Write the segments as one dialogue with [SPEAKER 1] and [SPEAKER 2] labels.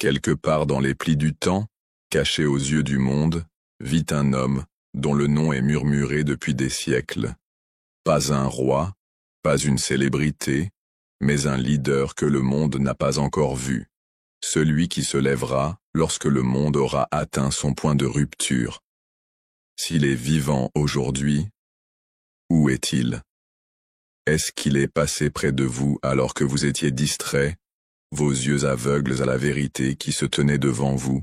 [SPEAKER 1] Quelque part dans les plis du temps, caché aux yeux du monde, vit un homme, dont le nom est murmuré depuis des siècles. Pas un roi, pas une célébrité, mais un leader que le monde n'a pas encore vu. Celui qui se lèvera lorsque le monde aura atteint son point de rupture. S'il est vivant aujourd'hui, où est-il? Est-ce qu'il est passé près de vous alors que vous étiez distrait, vos yeux aveugles à la vérité qui se tenait devant vous?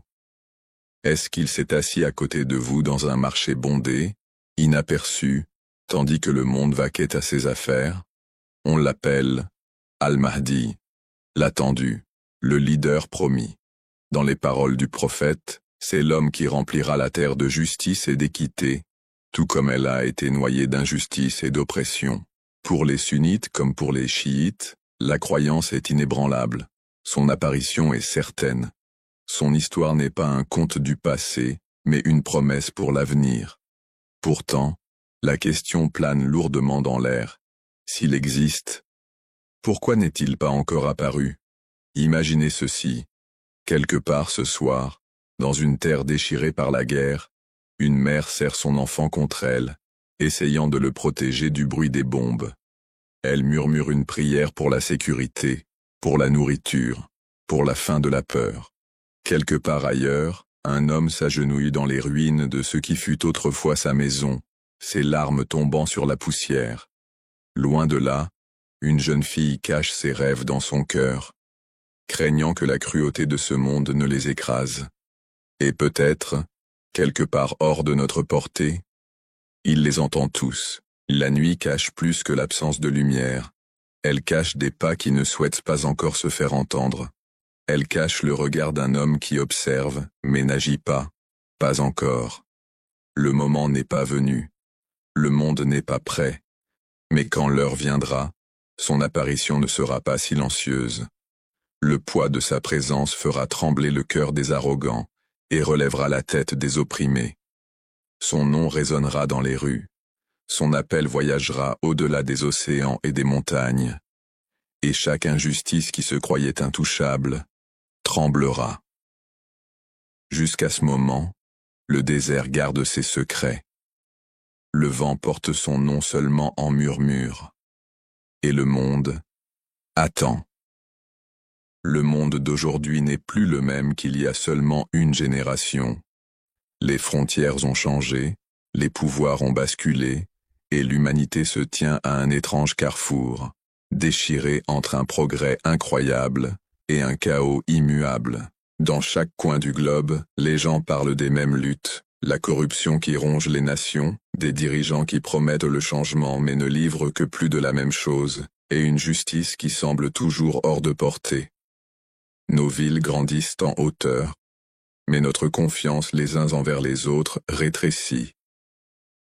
[SPEAKER 1] Est-ce qu'il s'est assis à côté de vous dans un marché bondé, inaperçu, tandis que le monde vaquait à ses affaires? On l'appelle Al-Mahdi, l'attendu, le leader promis. Dans les paroles du prophète, c'est l'homme qui remplira la terre de justice et d'équité, tout comme elle a été noyée d'injustice et d'oppression. Pour les sunnites comme pour les chiites, la croyance est inébranlable. Son apparition est certaine. Son histoire n'est pas un conte du passé, mais une promesse pour l'avenir. Pourtant, la question plane lourdement dans l'air. S'il existe, pourquoi n'est-il pas encore apparu? Imaginez ceci. Quelque part ce soir, dans une terre déchirée par la guerre, une mère serre son enfant contre elle, essayant de le protéger du bruit des bombes. Elle murmure une prière pour la sécurité, pour la nourriture, pour la fin de la peur. Quelque part ailleurs, un homme s'agenouille dans les ruines de ce qui fut autrefois sa maison, ses larmes tombant sur la poussière. Loin de là, une jeune fille cache ses rêves dans son cœur, craignant que la cruauté de ce monde ne les écrase. Et peut-être, quelque part hors de notre portée, il les entend tous. La nuit cache plus que l'absence de lumière. Elle cache des pas qui ne souhaitent pas encore se faire entendre. Elle cache le regard d'un homme qui observe, mais n'agit pas. Pas encore. Le moment n'est pas venu. Le monde n'est pas prêt. Mais quand l'heure viendra, son apparition ne sera pas silencieuse. Le poids de sa présence fera trembler le cœur des arrogants et relèvera la tête des opprimés. Son nom résonnera dans les rues. Son appel voyagera au-delà des océans et des montagnes. Et chaque injustice qui se croyait intouchable tremblera. Jusqu'à ce moment, le désert garde ses secrets. Le vent porte son nom seulement en murmure. Et le monde attend. Le monde d'aujourd'hui n'est plus le même qu'il y a seulement une génération. Les frontières ont changé, les pouvoirs ont basculé, et l'humanité se tient à un étrange carrefour, déchirée entre un progrès incroyable et un chaos immuable. Dans chaque coin du globe, les gens parlent des mêmes luttes, la corruption qui ronge les nations, des dirigeants qui promettent le changement mais ne livrent que plus de la même chose, et une justice qui semble toujours hors de portée. Nos villes grandissent en hauteur, mais notre confiance les uns envers les autres rétrécit.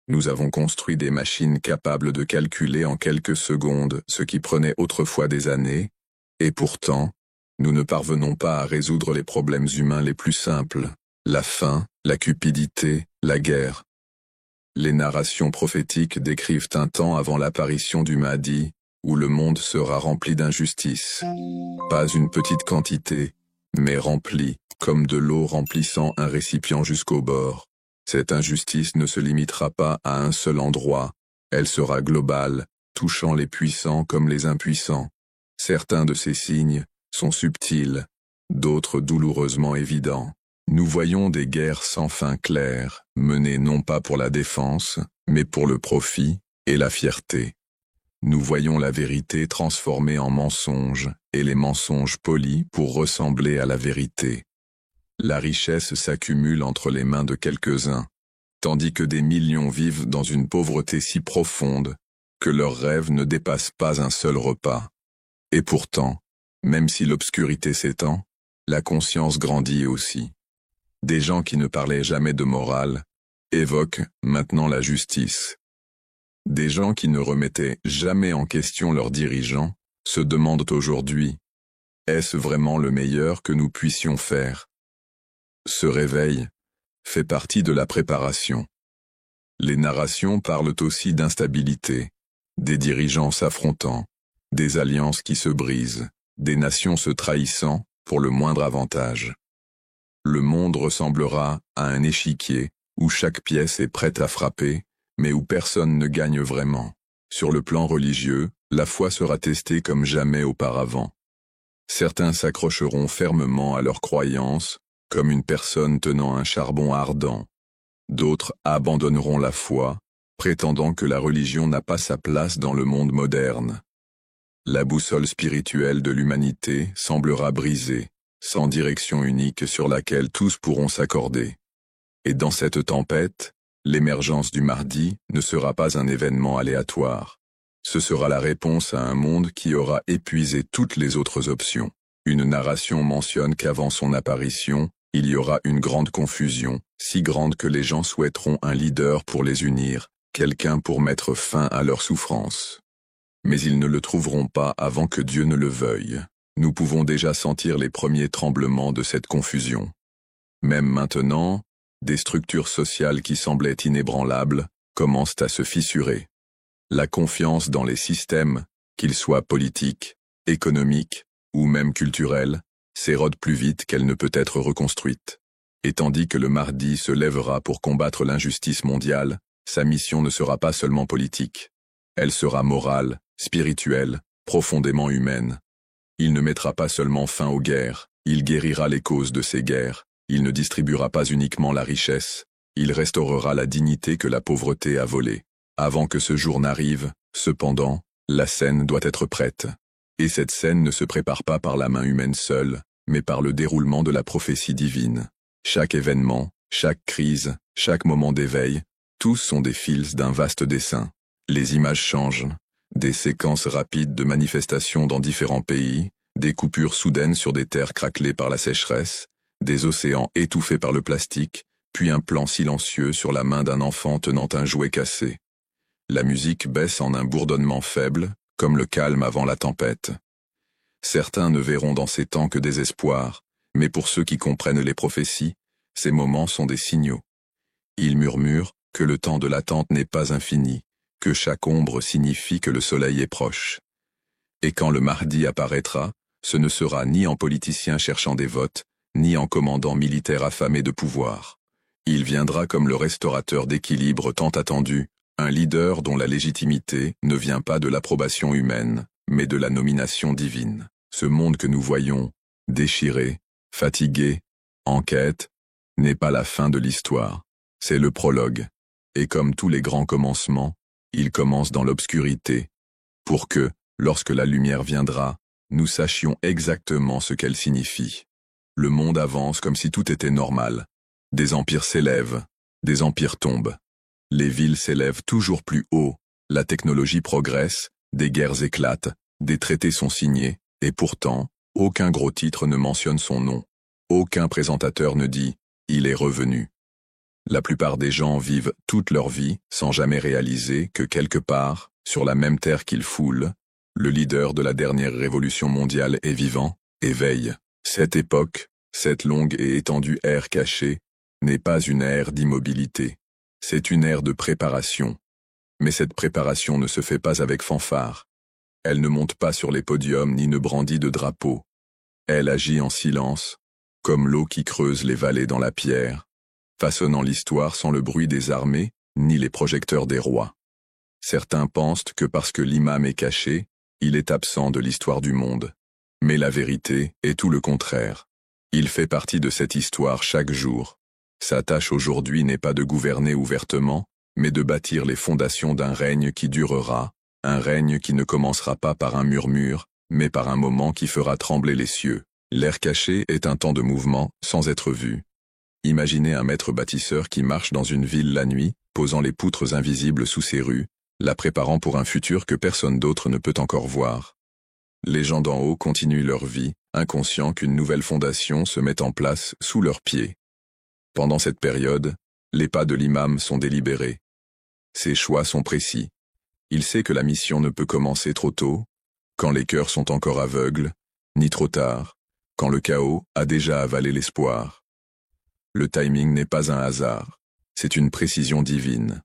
[SPEAKER 1] Nous avons construit des machines capables de calculer en quelques secondes ce qui prenait autrefois des années, et pourtant, nous ne parvenons pas à résoudre les problèmes humains les plus simples, la faim, la cupidité, la guerre. Les narrations prophétiques décrivent un temps avant l'apparition du Mahdi, où le monde sera rempli d'injustice. Pas une petite quantité, mais rempli, comme de l'eau remplissant un récipient jusqu'au bord. Cette injustice ne se limitera pas à un seul endroit, elle sera globale, touchant les puissants comme les impuissants. Certains de ces signes sont subtils, d'autres douloureusement évidents. Nous voyons des guerres sans fin claires, menées non pas pour la défense, mais pour le profit et la fierté. Nous voyons la vérité transformée en mensonge, et les mensonges polis pour ressembler à la vérité. La richesse s'accumule entre les mains de quelques-uns, tandis que des millions vivent dans une pauvreté si profonde que leurs rêves ne dépassent pas un seul repas. Et pourtant, même si l'obscurité s'étend, la conscience grandit aussi. Des gens qui ne parlaient jamais de morale évoquent maintenant la justice. Des gens qui ne remettaient jamais en question leurs dirigeants se demandent aujourd'hui, est-ce vraiment le meilleur que nous puissions faire? Ce réveil fait partie de la préparation. Les narrations parlent aussi d'instabilité, des dirigeants s'affrontant, des alliances qui se brisent, des nations se trahissant, pour le moindre avantage. Le monde ressemblera à un échiquier où chaque pièce est prête à frapper, mais où personne ne gagne vraiment. Sur le plan religieux, la foi sera testée comme jamais auparavant. Certains s'accrocheront fermement à leurs croyances, comme une personne tenant un charbon ardent. D'autres abandonneront la foi, prétendant que la religion n'a pas sa place dans le monde moderne. La boussole spirituelle de l'humanité semblera brisée, sans direction unique sur laquelle tous pourront s'accorder. Et dans cette tempête, l'émergence du Mahdi ne sera pas un événement aléatoire. Ce sera la réponse à un monde qui aura épuisé toutes les autres options. Une narration mentionne qu'avant son apparition, il y aura une grande confusion, si grande que les gens souhaiteront un leader pour les unir, quelqu'un pour mettre fin à leur souffrance. Mais ils ne le trouveront pas avant que Dieu ne le veuille. Nous pouvons déjà sentir les premiers tremblements de cette confusion. Même maintenant, des structures sociales qui semblaient inébranlables commencent à se fissurer. La confiance dans les systèmes, qu'ils soient politiques, économiques ou même culturels, s'érode plus vite qu'elle ne peut être reconstruite. Et tandis que le Mahdi se lèvera pour combattre l'injustice mondiale, sa mission ne sera pas seulement politique. Elle sera morale, spirituelle, profondément humaine. Il ne mettra pas seulement fin aux guerres, il guérira les causes de ces guerres, il ne distribuera pas uniquement la richesse, il restaurera la dignité que la pauvreté a volée. Avant que ce jour n'arrive, cependant, la scène doit être prête. Et cette scène ne se prépare pas par la main humaine seule, mais par le déroulement de la prophétie divine. Chaque événement, chaque crise, chaque moment d'éveil, tous sont des fils d'un vaste dessin. Les images changent, des séquences rapides de manifestations dans différents pays, des coupures soudaines sur des terres craquelées par la sécheresse, des océans étouffés par le plastique, puis un plan silencieux sur la main d'un enfant tenant un jouet cassé. La musique baisse en un bourdonnement faible, comme le calme avant la tempête. Certains ne verront dans ces temps que des espoirs, mais pour ceux qui comprennent les prophéties, ces moments sont des signaux. Ils murmurent que le temps de l'attente n'est pas infini, que chaque ombre signifie que le soleil est proche. Et quand le Mahdi apparaîtra, ce ne sera ni en politicien cherchant des votes, ni en commandant militaire affamé de pouvoir. Il viendra comme le restaurateur d'équilibre tant attendu, un leader dont la légitimité ne vient pas de l'approbation humaine, mais de la nomination divine. Ce monde que nous voyons, déchiré, fatigué, en quête, n'est pas la fin de l'histoire, c'est le prologue. Et comme tous les grands commencements, il commence dans l'obscurité, pour que, lorsque la lumière viendra, nous sachions exactement ce qu'elle signifie. Le monde avance comme si tout était normal. Des empires s'élèvent, des empires tombent. Les villes s'élèvent toujours plus haut, la technologie progresse, des guerres éclatent, des traités sont signés, et pourtant, aucun gros titre ne mentionne son nom. Aucun présentateur ne dit « il est revenu ». La plupart des gens vivent toute leur vie sans jamais réaliser que quelque part, sur la même terre qu'ils foulent, le leader de la dernière révolution mondiale est vivant et veille. Cette époque, cette longue et étendue ère cachée, n'est pas une ère d'immobilité. C'est une ère de préparation. Mais cette préparation ne se fait pas avec fanfare. Elle ne monte pas sur les podiums ni ne brandit de drapeau. Elle agit en silence, comme l'eau qui creuse les vallées dans la pierre, façonnant l'histoire sans le bruit des armées ni les projecteurs des rois. Certains pensent que parce que l'imam est caché, il est absent de l'histoire du monde. Mais la vérité est tout le contraire. Il fait partie de cette histoire chaque jour. Sa tâche aujourd'hui n'est pas de gouverner ouvertement, mais de bâtir les fondations d'un règne qui durera, un règne qui ne commencera pas par un murmure, mais par un moment qui fera trembler les cieux. L'air caché est un temps de mouvement sans être vu. Imaginez un maître bâtisseur qui marche dans une ville la nuit, posant les poutres invisibles sous ses rues, la préparant pour un futur que personne d'autre ne peut encore voir. Les gens d'en haut continuent leur vie, inconscients qu'une nouvelle fondation se met en place sous leurs pieds. Pendant cette période, les pas de l'imam sont délibérés. Ses choix sont précis. Il sait que la mission ne peut commencer trop tôt, quand les cœurs sont encore aveugles, ni trop tard, quand le chaos a déjà avalé l'espoir. Le timing n'est pas un hasard, c'est une précision divine.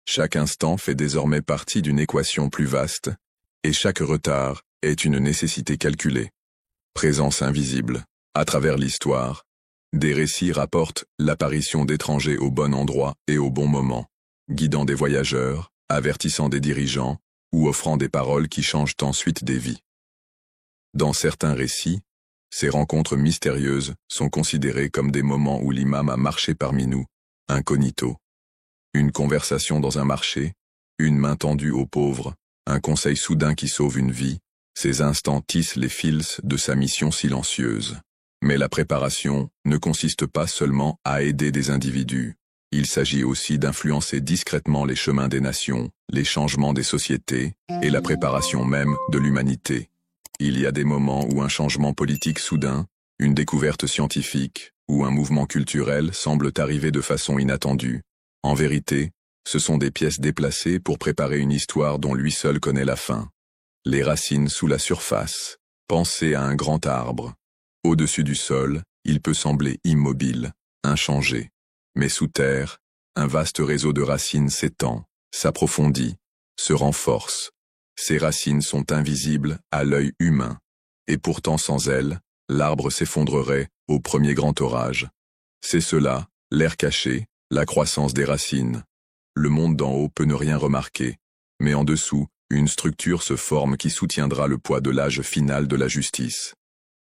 [SPEAKER 1] Chaque instant fait désormais partie d'une équation plus vaste, et chaque retard est une nécessité calculée. Présence invisible. À travers l'histoire, des récits rapportent l'apparition d'étrangers au bon endroit et au bon moment, guidant des voyageurs, avertissant des dirigeants, ou offrant des paroles qui changent ensuite des vies. Dans certains récits, ces rencontres mystérieuses sont considérées comme des moments où l'imam a marché parmi nous, incognito. Une conversation dans un marché, une main tendue aux pauvres, un conseil soudain qui sauve une vie, ces instants tissent les fils de sa mission silencieuse. Mais la préparation ne consiste pas seulement à aider des individus. Il s'agit aussi d'influencer discrètement les chemins des nations, les changements des sociétés et la préparation même de l'humanité. Il y a des moments où un changement politique soudain, une découverte scientifique ou un mouvement culturel semblent arriver de façon inattendue. En vérité, ce sont des pièces déplacées pour préparer une histoire dont lui seul connaît la fin. Les racines sous la surface. Pensez à un grand arbre. Au-dessus du sol, il peut sembler immobile, inchangé. Mais sous terre, un vaste réseau de racines s'étend, s'approfondit, se renforce. Ces racines sont invisibles à l'œil humain, et pourtant sans elles, l'arbre s'effondrerait au premier grand orage. C'est cela, l'air caché, la croissance des racines. Le monde d'en haut peut ne rien remarquer, mais en dessous, une structure se forme qui soutiendra le poids de l'âge final de la justice.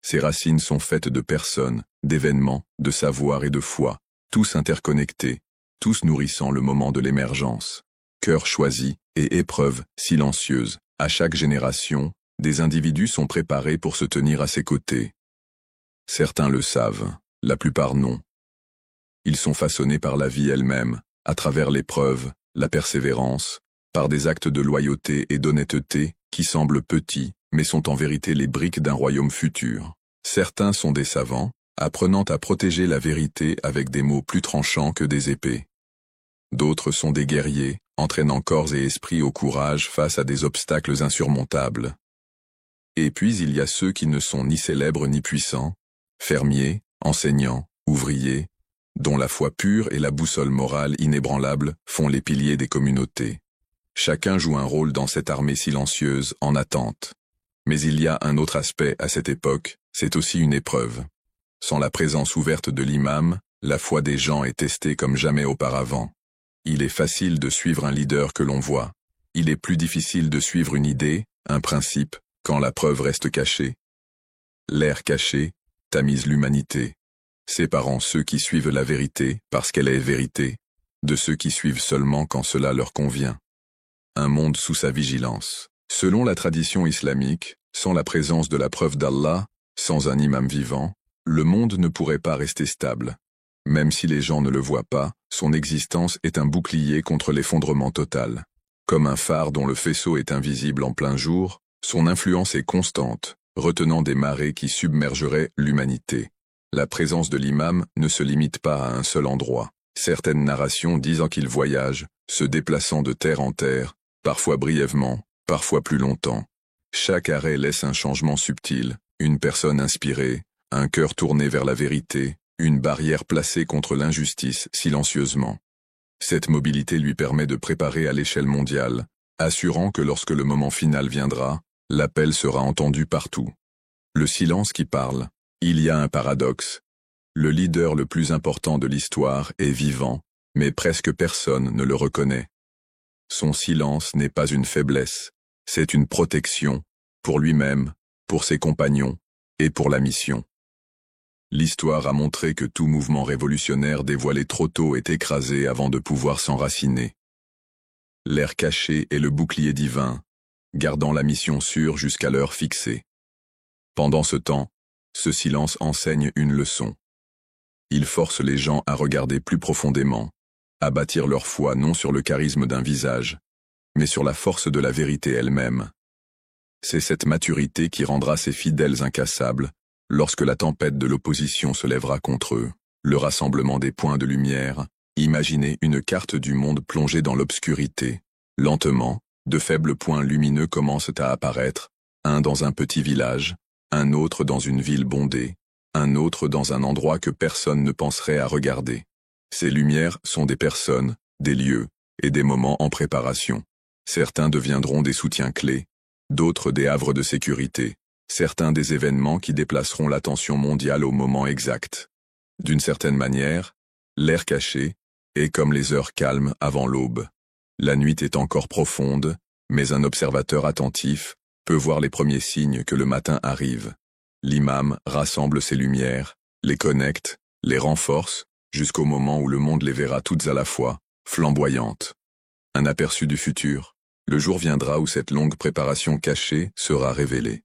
[SPEAKER 1] Ces racines sont faites de personnes, d'événements, de savoir et de foi, tous interconnectés, tous nourrissant le moment de l'émergence. Cœur choisi et épreuve silencieuse. À chaque génération, des individus sont préparés pour se tenir à ses côtés. Certains le savent, la plupart non. Ils sont façonnés par la vie elle-même, à travers l'épreuve, la persévérance, par des actes de loyauté et d'honnêteté qui semblent petits, mais sont en vérité les briques d'un royaume futur. Certains sont des savants, apprenant à protéger la vérité avec des mots plus tranchants que des épées. D'autres sont des guerriers, entraînant corps et esprit au courage face à des obstacles insurmontables. Et puis il y a ceux qui ne sont ni célèbres ni puissants, fermiers, enseignants, ouvriers, dont la foi pure et la boussole morale inébranlable font les piliers des communautés. Chacun joue un rôle dans cette armée silencieuse en attente. Mais il y a un autre aspect à cette époque, c'est aussi une épreuve. Sans la présence ouverte de l'imam, la foi des gens est testée comme jamais auparavant. Il est facile de suivre un leader que l'on voit. Il est plus difficile de suivre une idée, un principe, quand la preuve reste cachée. L'air caché tamise l'humanité, séparant ceux qui suivent la vérité parce qu'elle est vérité, de ceux qui suivent seulement quand cela leur convient. Un monde sous sa vigilance. Selon la tradition islamique, sans la présence de la preuve d'Allah, sans un imam vivant, le monde ne pourrait pas rester stable. Même si les gens ne le voient pas, son existence est un bouclier contre l'effondrement total. Comme un phare dont le faisceau est invisible en plein jour, son influence est constante, retenant des marées qui submergeraient l'humanité. La présence de l'imam ne se limite pas à un seul endroit. Certaines narrations disant qu'il voyage, se déplaçant de terre en terre, parfois brièvement, parfois plus longtemps. Chaque arrêt laisse un changement subtil, une personne inspirée, un cœur tourné vers la vérité, une barrière placée contre l'injustice silencieusement. Cette mobilité lui permet de préparer à l'échelle mondiale, assurant que lorsque le moment final viendra, l'appel sera entendu partout. Le silence qui parle. Il y a un paradoxe. Le leader le plus important de l'histoire est vivant, mais presque personne ne le reconnaît. Son silence n'est pas une faiblesse, c'est une protection, pour lui-même, pour ses compagnons, et pour la mission. L'histoire a montré que tout mouvement révolutionnaire dévoilé trop tôt est écrasé avant de pouvoir s'enraciner. L'air caché est le bouclier divin, gardant la mission sûre jusqu'à l'heure fixée. Pendant ce temps, ce silence enseigne une leçon. Il force les gens à regarder plus profondément, à bâtir leur foi non sur le charisme d'un visage, mais sur la force de la vérité elle-même. C'est cette maturité qui rendra ces fidèles incassables, lorsque la tempête de l'opposition se lèvera contre eux. Le rassemblement des points de lumière, imaginez une carte du monde plongée dans l'obscurité. Lentement, de faibles points lumineux commencent à apparaître, un dans un petit village, un autre dans une ville bondée, un autre dans un endroit que personne ne penserait à regarder. Ces lumières sont des personnes, des lieux, et des moments en préparation. Certains deviendront des soutiens clés, d'autres des havres de sécurité. certains des événements qui déplaceront l'attention mondiale au moment exact. D'une certaine manière, l'ère cachée est comme les heures calmes avant l'aube. La nuit est encore profonde, mais un observateur attentif peut voir les premiers signes que le matin arrive. L'imam rassemble ses lumières, les connecte, les renforce, jusqu'au moment où le monde les verra toutes à la fois, flamboyantes. Un aperçu du futur. Le jour viendra où cette longue préparation cachée sera révélée.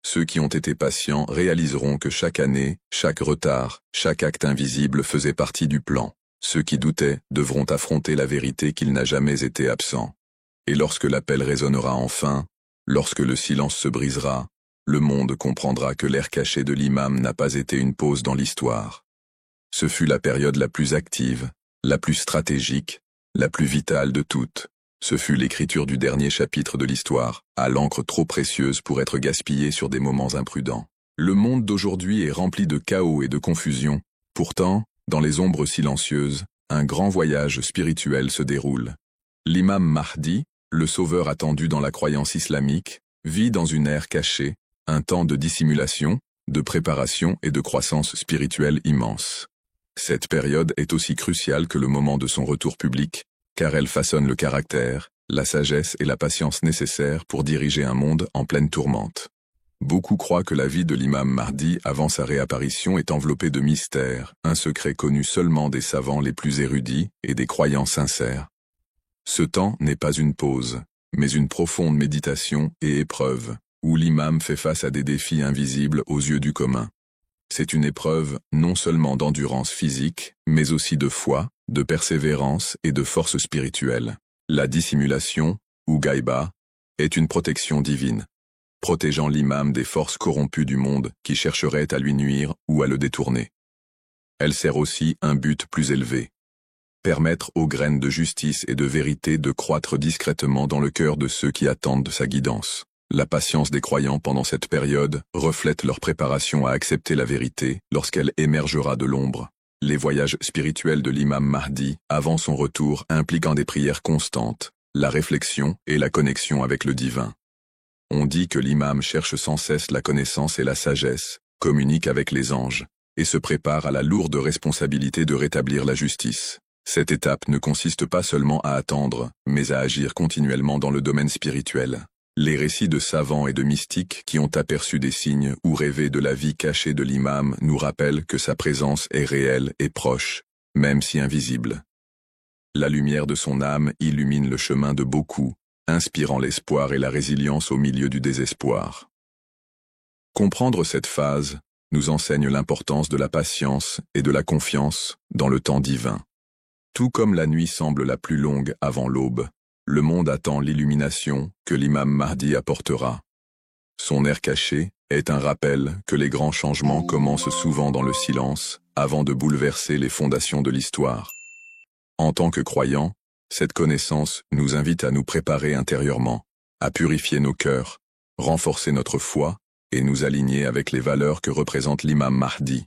[SPEAKER 1] Ceux qui ont été patients réaliseront que chaque année, chaque retard, chaque acte invisible faisait partie du plan. Ceux qui doutaient devront affronter la vérité qu'il n'a jamais été absent. Et lorsque l'appel résonnera enfin, lorsque le silence se brisera, le monde comprendra que l'ère cachée de l'imam n'a pas été une pause dans l'histoire. Ce fut la période la plus active, la plus stratégique, la plus vitale de toutes. Ce fut l'écriture du dernier chapitre de l'histoire, à l'encre trop précieuse pour être gaspillée sur des moments imprudents. Le monde d'aujourd'hui est rempli de chaos et de confusion. Pourtant, dans les ombres silencieuses, un grand voyage spirituel se déroule. L'imam Mahdi, le sauveur attendu dans la croyance islamique, vit dans une ère cachée, un temps de dissimulation, de préparation et de croissance spirituelle immense. Cette période est aussi cruciale que le moment de son retour public, car elle façonne le caractère, la sagesse et la patience nécessaires pour diriger un monde en pleine tourmente. Beaucoup croient que la vie de l'imam Mahdi avant sa réapparition est enveloppée de mystères, un secret connu seulement des savants les plus érudits et des croyants sincères. Ce temps n'est pas une pause, mais une profonde méditation et épreuve, où l'imam fait face à des défis invisibles aux yeux du commun. C'est une épreuve non seulement d'endurance physique, mais aussi de foi, de persévérance et de force spirituelle. La dissimulation, ou gaïba, est une protection divine, protégeant l'imam des forces corrompues du monde qui chercheraient à lui nuire ou à le détourner. Elle sert aussi un but plus élevé. Permettre aux graines de justice et de vérité de croître discrètement dans le cœur de ceux qui attendent sa guidance. La patience des croyants pendant cette période reflète leur préparation à accepter la vérité lorsqu'elle émergera de l'ombre. Les voyages spirituels de l'imam Mahdi avant son retour impliquant des prières constantes, la réflexion et la connexion avec le divin. On dit que l'imam cherche sans cesse la connaissance et la sagesse, communique avec les anges, et se prépare à la lourde responsabilité de rétablir la justice. Cette étape ne consiste pas seulement à attendre, mais à agir continuellement dans le domaine spirituel. Les récits de savants et de mystiques qui ont aperçu des signes ou rêvé de la vie cachée de l'imam nous rappellent que sa présence est réelle et proche, même si invisible. La lumière de son âme illumine le chemin de beaucoup, inspirant l'espoir et la résilience au milieu du désespoir. Comprendre cette phase nous enseigne l'importance de la patience et de la confiance dans le temps divin. Tout comme la nuit semble la plus longue avant l'aube, le monde attend l'illumination que l'imam Mahdi apportera. Son air caché est un rappel que les grands changements commencent souvent dans le silence, avant de bouleverser les fondations de l'histoire. En tant que croyants, cette connaissance nous invite à nous préparer intérieurement, à purifier nos cœurs, renforcer notre foi et nous aligner avec les valeurs que représente l'imam Mahdi.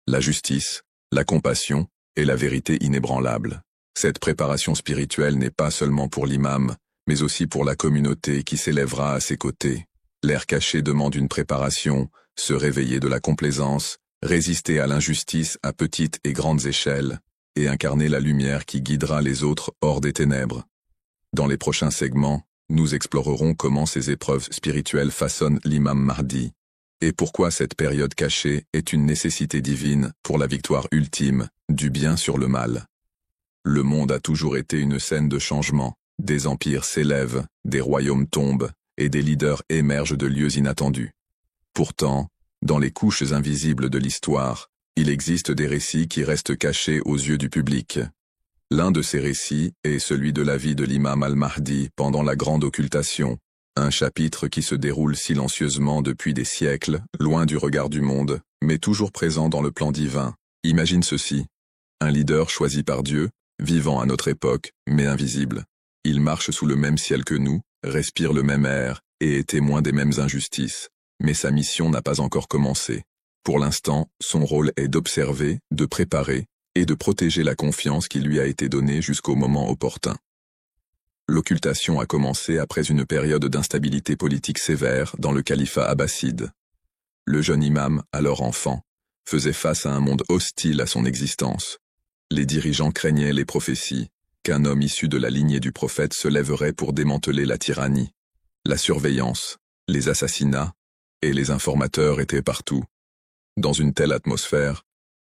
[SPEAKER 1] La justice, la compassion et la vérité inébranlable. Cette préparation spirituelle n'est pas seulement pour l'imam, mais aussi pour la communauté qui s'élèvera à ses côtés. L'ère cachée demande une préparation, se réveiller de la complaisance, résister à l'injustice à petites et grandes échelles, et incarner la lumière qui guidera les autres hors des ténèbres. Dans les prochains segments, nous explorerons comment ces épreuves spirituelles façonnent l'imam Mahdi, et pourquoi cette période cachée est une nécessité divine pour la victoire ultime du bien sur le mal. Le monde a toujours été une scène de changement, des empires s'élèvent, des royaumes tombent, et des leaders émergent de lieux inattendus. Pourtant, dans les couches invisibles de l'histoire, il existe des récits qui restent cachés aux yeux du public. L'un de ces récits est celui de la vie de l'imam al-Mahdi pendant la Grande Occultation, un chapitre qui se déroule silencieusement depuis des siècles, loin du regard du monde, mais toujours présent dans le plan divin. Imagine ceci. Un leader choisi par Dieu, vivant à notre époque, mais invisible. Il marche sous le même ciel que nous, respire le même air, et est témoin des mêmes injustices. Mais sa mission n'a pas encore commencé. Pour l'instant, son rôle est d'observer, de préparer, et de protéger la confiance qui lui a été donnée jusqu'au moment opportun. L'occultation a commencé après une période d'instabilité politique sévère dans le califat abbasside. Le jeune imam, alors enfant, faisait face à un monde hostile à son existence. Les dirigeants craignaient les prophéties, qu'un homme issu de la lignée du prophète se lèverait pour démanteler la tyrannie. La surveillance, les assassinats et les informateurs étaient partout. Dans une telle atmosphère,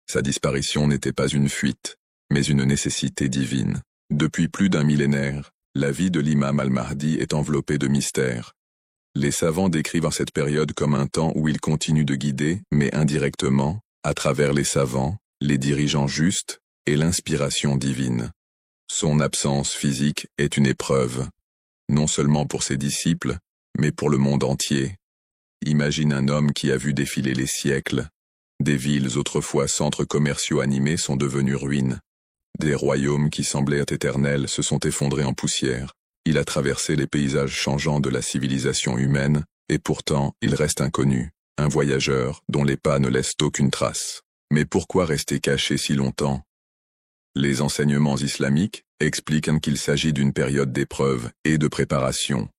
[SPEAKER 1] sa disparition n'était pas une fuite, mais une nécessité divine. Depuis plus d'un millénaire, la vie de l'imam al-Mahdi est enveloppée de mystères. Les savants décrivent cette période comme un temps où il continue de guider, mais indirectement, à travers les savants, les dirigeants justes et l'inspiration divine. Son absence physique est une épreuve, non seulement pour ses disciples, mais pour le monde entier. Imagine un homme qui a vu défiler les siècles. Des villes autrefois centres commerciaux animés sont devenues ruines. Des royaumes qui semblaient éternels se sont effondrés en poussière. Il a traversé les paysages changeants de la civilisation humaine, et pourtant il reste inconnu, un voyageur dont les pas ne laissent aucune trace. Mais pourquoi rester caché si longtemps? Les enseignements islamiques expliquent qu'il s'agit d'une période d'épreuve et de préparation.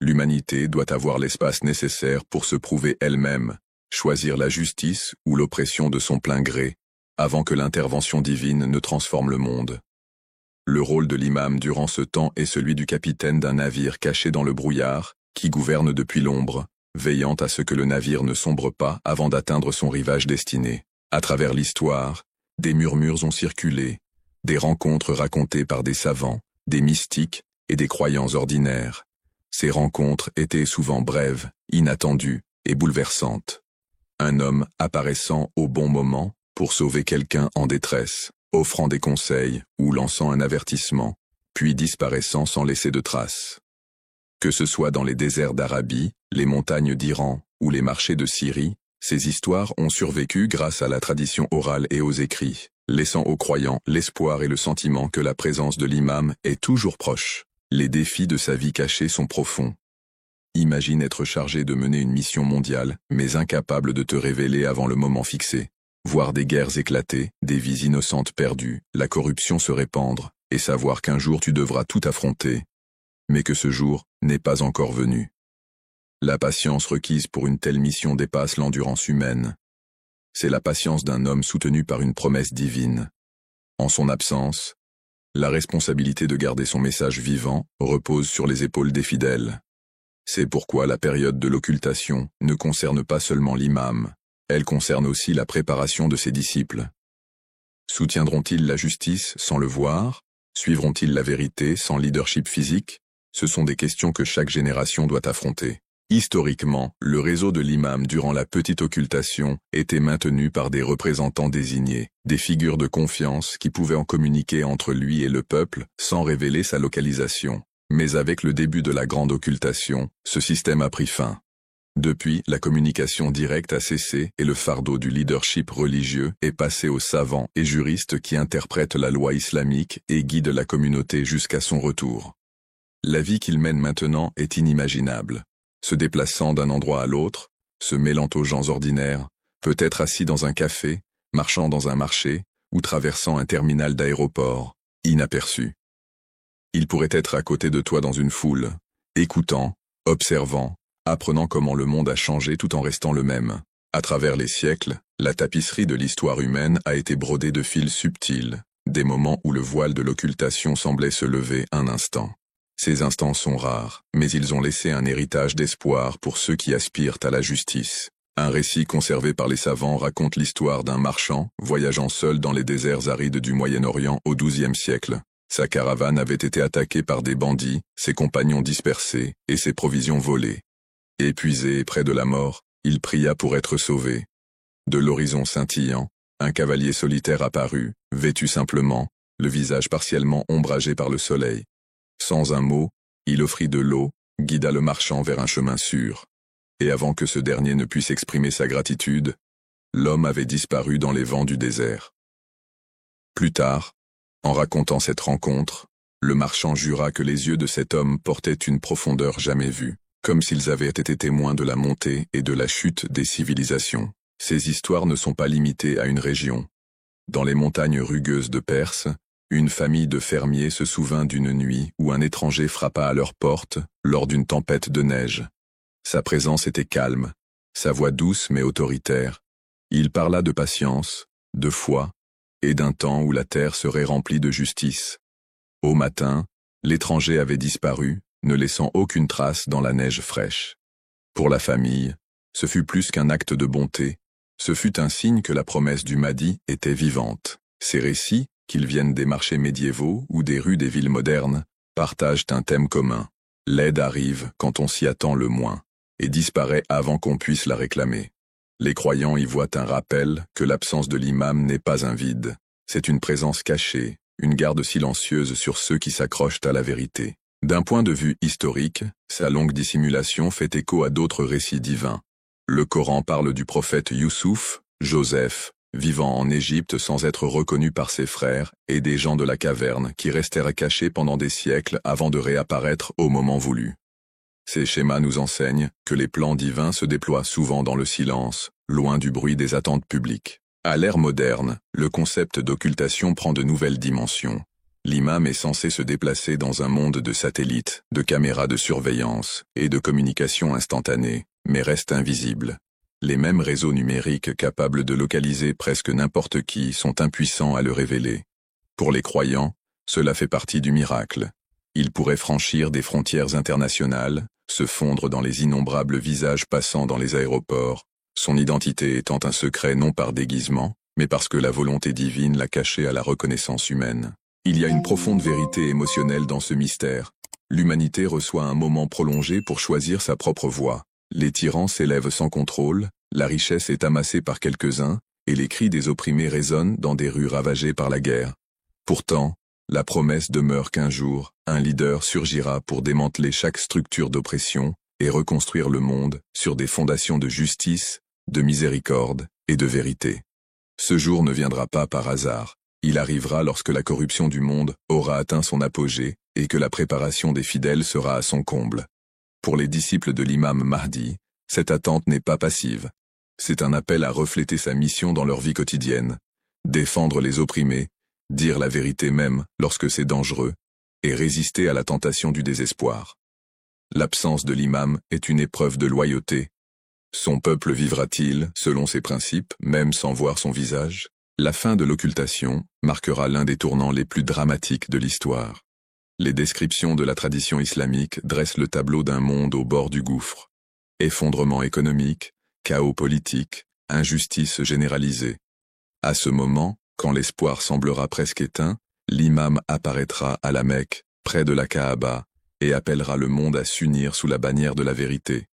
[SPEAKER 1] L'humanité doit avoir l'espace nécessaire pour se prouver elle-même, choisir la justice ou l'oppression de son plein gré, avant que l'intervention divine ne transforme le monde. Le rôle de l'imam durant ce temps est celui du capitaine d'un navire caché dans le brouillard, qui gouverne depuis l'ombre, veillant à ce que le navire ne sombre pas avant d'atteindre son rivage destiné. À travers l'histoire, des murmures ont circulé, des rencontres racontées par des savants, des mystiques et des croyants ordinaires. Ces rencontres étaient souvent brèves, inattendues et bouleversantes. Un homme apparaissant au bon moment pour sauver quelqu'un en détresse, offrant des conseils ou lançant un avertissement, puis disparaissant sans laisser de traces. Que ce soit dans les déserts d'Arabie, les montagnes d'Iran ou les marchés de Syrie, ces histoires ont survécu grâce à la tradition orale et aux écrits, laissant aux croyants l'espoir et le sentiment que la présence de l'imam est toujours proche. Les défis de sa vie cachée sont profonds. Imagine être chargé de mener une mission mondiale, mais incapable de te révéler avant le moment fixé. Voir des guerres éclater, des vies innocentes perdues, la corruption se répandre, et savoir qu'un jour tu devras tout affronter. Mais que ce jour n'est pas encore venu. La patience requise pour une telle mission dépasse l'endurance humaine. C'est la patience d'un homme soutenu par une promesse divine. En son absence, la responsabilité de garder son message vivant repose sur les épaules des fidèles. C'est pourquoi la période de l'occultation ne concerne pas seulement l'imam, elle concerne aussi la préparation de ses disciples. Soutiendront-ils la justice sans le voir? Suivront-ils la vérité sans leadership physique? Ce sont des questions que chaque génération doit affronter. Historiquement, le réseau de l'imam durant la petite occultation était maintenu par des représentants désignés, des figures de confiance qui pouvaient en communiquer entre lui et le peuple sans révéler sa localisation. Mais avec le début de la grande occultation, ce système a pris fin. Depuis, la communication directe a cessé et le fardeau du leadership religieux est passé aux savants et juristes qui interprètent la loi islamique et guident la communauté jusqu'à son retour. La vie qu'il mène maintenant est inimaginable. Se déplaçant d'un endroit à l'autre, se mêlant aux gens ordinaires, peut-être assis dans un café, marchant dans un marché, ou traversant un terminal d'aéroport, inaperçu. Il pourrait être à côté de toi dans une foule, écoutant, observant, apprenant comment le monde a changé tout en restant le même. À travers les siècles, la tapisserie de l'histoire humaine a été brodée de fils subtils, des moments où le voile de l'occultation semblait se lever un instant. Ces instants sont rares, mais ils ont laissé un héritage d'espoir pour ceux qui aspirent à la justice. Un récit conservé par les savants raconte l'histoire d'un marchand voyageant seul dans les déserts arides du Moyen-Orient au XIIe siècle. Sa caravane avait été attaquée par des bandits, ses compagnons dispersés et ses provisions volées. Épuisé et près de la mort, il pria pour être sauvé. De l'horizon scintillant, un cavalier solitaire apparut, vêtu simplement, le visage partiellement ombragé par le soleil. Sans un mot, il offrit de l'eau, guida le marchand vers un chemin sûr. Et avant que ce dernier ne puisse exprimer sa gratitude, l'homme avait disparu dans les vents du désert. Plus tard, en racontant cette rencontre, le marchand jura que les yeux de cet homme portaient une profondeur jamais vue, comme s'ils avaient été témoins de la montée et de la chute des civilisations. Ces histoires ne sont pas limitées à une région. Dans les montagnes rugueuses de Perse, une famille de fermiers se souvint d'une nuit où un étranger frappa à leur porte lors d'une tempête de neige. Sa présence était calme, sa voix douce mais autoritaire. Il parla de patience, de foi, et d'un temps où la terre serait remplie de justice. Au matin, l'étranger avait disparu, ne laissant aucune trace dans la neige fraîche. Pour la famille, ce fut plus qu'un acte de bonté, ce fut un signe que la promesse du Mahdi était vivante. Ces récits, qu'ils viennent des marchés médiévaux ou des rues des villes modernes, partagent un thème commun. L'aide arrive quand on s'y attend le moins, et disparaît avant qu'on puisse la réclamer. Les croyants y voient un rappel que l'absence de l'imam n'est pas un vide, c'est une présence cachée, une garde silencieuse sur ceux qui s'accrochent à la vérité. D'un point de vue historique, sa longue dissimulation fait écho à d'autres récits divins. Le Coran parle du prophète Youssouf, Joseph, vivant en Égypte sans être reconnu par ses frères, et des gens de la caverne qui restèrent cachés pendant des siècles avant de réapparaître au moment voulu. Ces schémas nous enseignent que les plans divins se déploient souvent dans le silence, loin du bruit des attentes publiques. À l'ère moderne, le concept d'occultation prend de nouvelles dimensions. L'imam est censé se déplacer dans un monde de satellites, de caméras de surveillance et de communication instantanée, mais reste invisible. Les mêmes réseaux numériques capables de localiser presque n'importe qui sont impuissants à le révéler. Pour les croyants, cela fait partie du miracle. Il pourrait franchir des frontières internationales, se fondre dans les innombrables visages passant dans les aéroports, son identité étant un secret non par déguisement, mais parce que la volonté divine l'a caché à la reconnaissance humaine. Il y a une profonde vérité émotionnelle dans ce mystère. L'humanité reçoit un moment prolongé pour choisir sa propre voie. Les tyrans s'élèvent sans contrôle, la richesse est amassée par quelques-uns, et les cris des opprimés résonnent dans des rues ravagées par la guerre. Pourtant, la promesse demeure qu'un jour, un leader surgira pour démanteler chaque structure d'oppression et reconstruire le monde sur des fondations de justice, de miséricorde et de vérité. Ce jour ne viendra pas par hasard. Il arrivera lorsque la corruption du monde aura atteint son apogée et que la préparation des fidèles sera à son comble. Pour les disciples de l'imam Mahdi, cette attente n'est pas passive. C'est un appel à refléter sa mission dans leur vie quotidienne, défendre les opprimés, dire la vérité même lorsque c'est dangereux, et résister à la tentation du désespoir. L'absence de l'imam est une épreuve de loyauté. Son peuple vivra-t-il selon ses principes, même sans voir son visage? La fin de l'occultation marquera l'un des tournants les plus dramatiques de l'histoire. Les descriptions de la tradition islamique dressent le tableau d'un monde au bord du gouffre. Effondrement économique, chaos politique, injustice généralisée. À ce moment, quand l'espoir semblera presque éteint, l'imam apparaîtra à la Mecque, près de la Kaaba, et appellera le monde à s'unir sous la bannière de la vérité.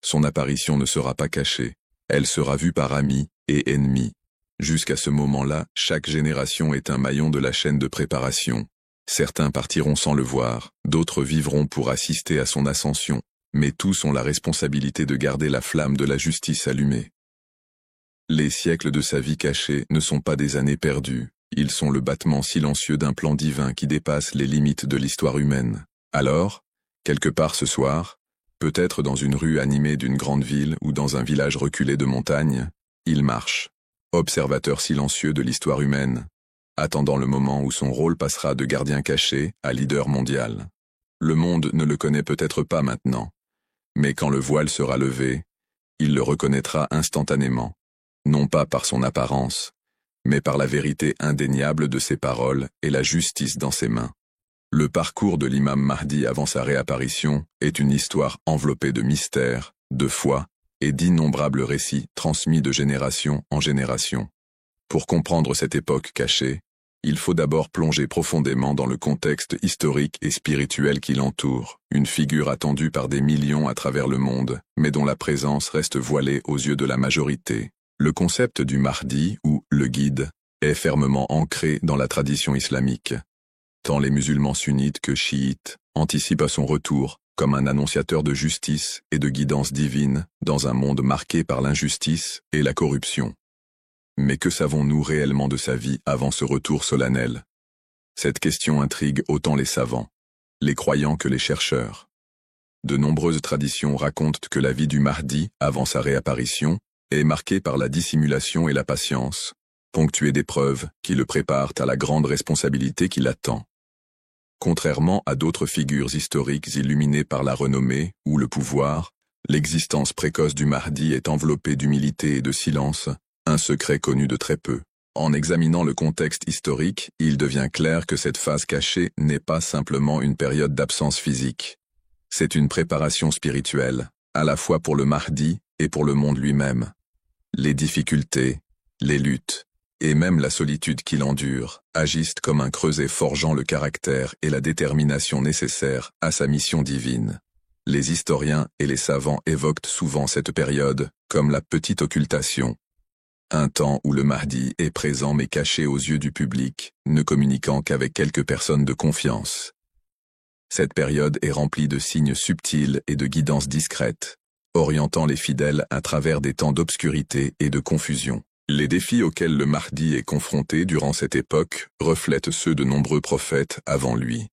[SPEAKER 1] Son apparition ne sera pas cachée, elle sera vue par amis et ennemis. Jusqu'à ce moment-là, chaque génération est un maillon de la chaîne de préparation. Certains partiront sans le voir, d'autres vivront pour assister à son ascension, mais tous ont la responsabilité de garder la flamme de la justice allumée. Les siècles de sa vie cachée ne sont pas des années perdues, ils sont le battement silencieux d'un plan divin qui dépasse les limites de l'histoire humaine. Alors, quelque part ce soir, peut-être dans une rue animée d'une grande ville ou dans un village reculé de montagne, il marche. Observateur silencieux de l'histoire humaine, attendant le moment où son rôle passera de gardien caché à leader mondial. Le monde ne le connaît peut-être pas maintenant, mais quand le voile sera levé, il le reconnaîtra instantanément, non pas par son apparence, mais par la vérité indéniable de ses paroles et la justice dans ses mains. Le parcours de l'imam Mahdi avant sa réapparition est une histoire enveloppée de mystères, de foi, et d'innombrables récits transmis de génération en génération. Pour comprendre cette époque cachée, il faut d'abord plonger profondément dans le contexte historique et spirituel qui l'entoure, une figure attendue par des millions à travers le monde, mais dont la présence reste voilée aux yeux de la majorité. Le concept du Mahdi, ou le guide, est fermement ancré dans la tradition islamique. Tant les musulmans sunnites que chiites anticipent à son retour, comme un annonciateur de justice et de guidance divine dans un monde marqué par l'injustice et la corruption. Mais que savons-nous réellement de sa vie avant ce retour solennel? Cette question intrigue autant les savants, les croyants que les chercheurs. De nombreuses traditions racontent que la vie du Mahdi, avant sa réapparition, est marquée par la dissimulation et la patience, ponctuée d'épreuves qui le préparent à la grande responsabilité qui l'attend. Contrairement à d'autres figures historiques illuminées par la renommée ou le pouvoir, L'existence précoce du Mahdi est enveloppée d'humilité et de silence, un secret connu de très peu. En examinant le contexte historique, il devient clair que cette phase cachée n'est pas simplement une période d'absence physique. C'est une préparation spirituelle, à la fois pour le Mahdi et pour le monde lui-même. Les difficultés, les luttes, et même la solitude qu'il endure, agissent comme un creuset forgeant le caractère et la détermination nécessaires à sa mission divine. Les historiens et les savants évoquent souvent cette période comme la petite occultation. Un temps où le Mahdi est présent mais caché aux yeux du public, ne communiquant qu'avec quelques personnes de confiance. Cette période est remplie de signes subtils et de guidances discrètes, orientant les fidèles à travers des temps d'obscurité et de confusion. Les défis auxquels le Mahdi est confronté durant cette époque reflètent ceux de nombreux prophètes avant lui.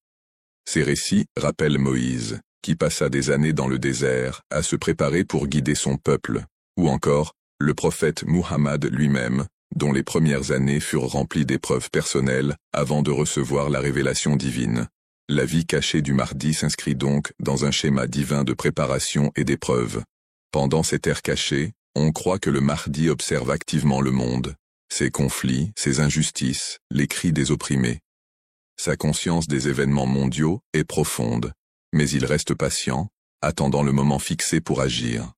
[SPEAKER 1] Ces récits rappellent Moïse, qui passa des années dans le désert à se préparer pour guider son peuple, ou encore le prophète Muhammad lui-même, dont les premières années furent remplies d'épreuves personnelles avant de recevoir la révélation divine. La vie cachée du Mahdi s'inscrit donc dans un schéma divin de préparation et d'épreuve. Pendant cette ère cachée, on croit que le Mahdi observe activement le monde, ses conflits, ses injustices, les cris des opprimés. Sa conscience des événements mondiaux est profonde, mais il reste patient, attendant le moment fixé pour agir.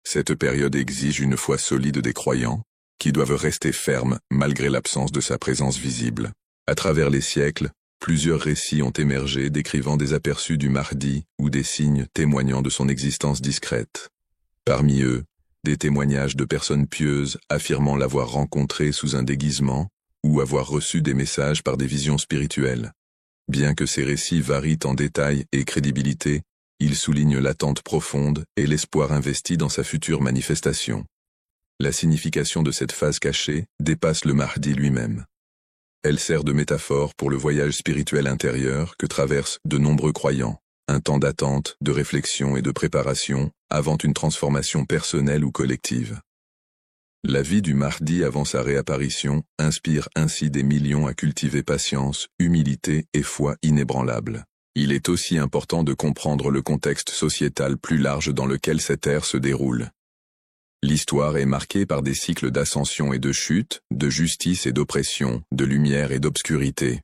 [SPEAKER 1] Cette période exige une foi solide des croyants, qui doivent rester fermes malgré l'absence de sa présence visible. À travers les siècles, plusieurs récits ont émergé décrivant des aperçus du Mahdi ou des signes témoignant de son existence discrète. Parmi eux, des témoignages de personnes pieuses affirmant l'avoir rencontré sous un déguisement ou avoir reçu des messages par des visions spirituelles. Bien que ces récits varient en détail et crédibilité, ils soulignent l'attente profonde et l'espoir investi dans sa future manifestation. La signification de cette phase cachée dépasse le Mahdi lui-même. Elle sert de métaphore pour le voyage spirituel intérieur que traversent de nombreux croyants, un temps d'attente, de réflexion et de préparation avant une transformation personnelle ou collective. La vie du Mahdi avant sa réapparition inspire ainsi des millions à cultiver patience, humilité et foi inébranlable. Il est aussi important de comprendre le contexte sociétal plus large dans lequel cette ère se déroule. L'histoire est marquée par des cycles d'ascension et de chute, de justice et d'oppression, de lumière et d'obscurité.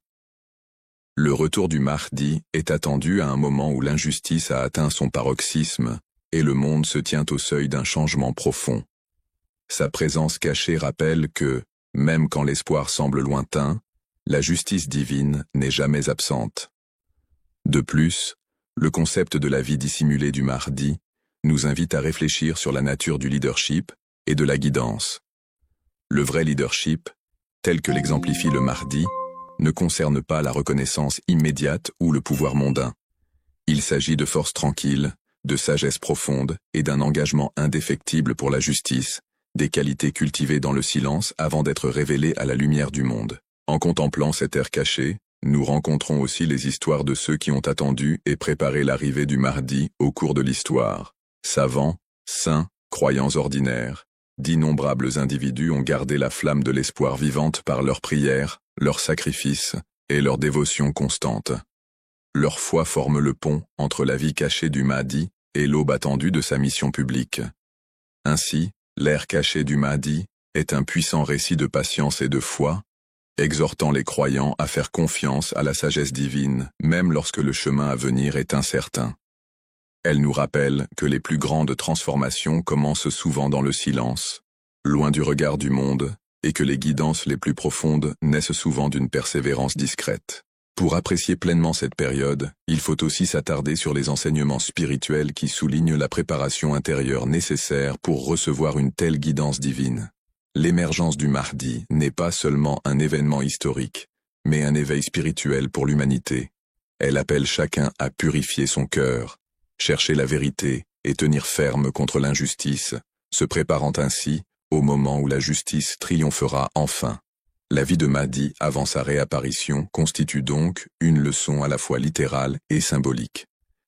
[SPEAKER 1] Le retour du Mahdi est attendu à un moment où l'injustice a atteint son paroxysme et le monde se tient au seuil d'un changement profond. Sa présence cachée rappelle que, même quand l'espoir semble lointain, la justice divine n'est jamais absente. De plus, le concept de la vie dissimulée du Mahdi nous invite à réfléchir sur la nature du leadership et de la guidance. Le vrai leadership, tel que l'exemplifie le Mahdi, ne concerne pas la reconnaissance immédiate ou le pouvoir mondain. Il s'agit de force tranquille, de sagesse profonde et d'un engagement indéfectible pour la justice, des qualités cultivées dans le silence avant d'être révélées à la lumière du monde. En contemplant cette ère cachée, nous rencontrons aussi les histoires de ceux qui ont attendu et préparé l'arrivée du Mahdi au cours de l'histoire. Savants, saints, croyants ordinaires, d'innombrables individus ont gardé la flamme de l'espoir vivante par leurs prières, leurs sacrifices et leur dévotion constante. Leur foi forme le pont entre la vie cachée du Mahdi et l'aube attendue de sa mission publique. Ainsi, l'ère cachée du Mahdi est un puissant récit de patience et de foi, exhortant les croyants à faire confiance à la sagesse divine, même lorsque le chemin à venir est incertain. Elle nous rappelle que les plus grandes transformations commencent souvent dans le silence, loin du regard du monde, et que les guidances les plus profondes naissent souvent d'une persévérance discrète. Pour apprécier pleinement cette période, il faut aussi s'attarder sur les enseignements spirituels qui soulignent la préparation intérieure nécessaire pour recevoir une telle guidance divine. L'émergence du Mahdi n'est pas seulement un événement historique, mais un éveil spirituel pour l'humanité. Elle appelle chacun à purifier son cœur, chercher la vérité et tenir ferme contre l'injustice, se préparant ainsi au moment où la justice triomphera enfin. La vie de Mahdi avant sa réapparition constitue donc une leçon à la fois littérale et symbolique.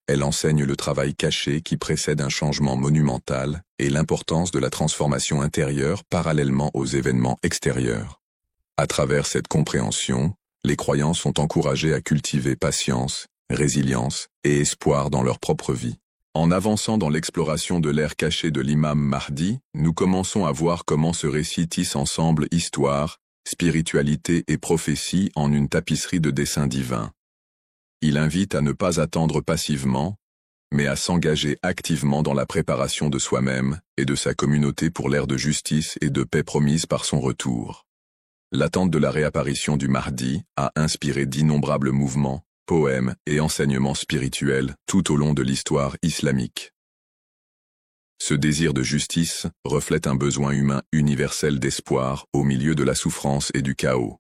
[SPEAKER 1] Elle enseigne le travail caché qui précède un changement monumental et l'importance de la transformation intérieure parallèlement aux événements extérieurs. À travers cette compréhension, les croyants sont encouragés à cultiver patience, résilience et espoir dans leur propre vie. En avançant dans l'exploration de l'ère cachée de l'imam Mahdi, nous commençons à voir comment ce récit tisse ensemble histoire, spiritualité et prophétie en une tapisserie de dessins divins. Il invite à ne pas attendre passivement, mais à s'engager activement dans la préparation de soi-même et de sa communauté pour l'ère de justice et de paix promise par son retour. L'attente de la réapparition du Mahdi a inspiré d'innombrables mouvements, poèmes et enseignements spirituels tout au long de l'histoire islamique. Ce désir de justice reflète un besoin humain universel d'espoir au milieu de la souffrance et du chaos.